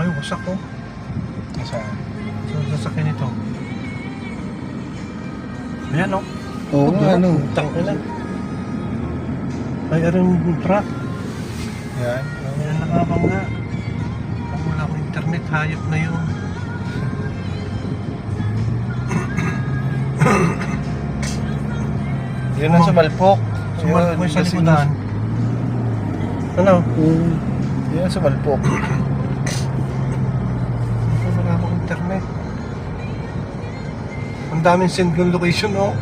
Ay, wasak ko. Saan? So, sasakyan ito. Ayan, oh. Oo nga, ano? Tangka na. Ay, aring truck. Yan. Ayan, nakabangga. Kung wala akong internet, hayop na yun. Yun ang sumalpok. Sumalpok Yun, sa lasing- likodan. Ano? Yun ang sumalpok. Kung wala akong internet. Ang daming send yung location, oh.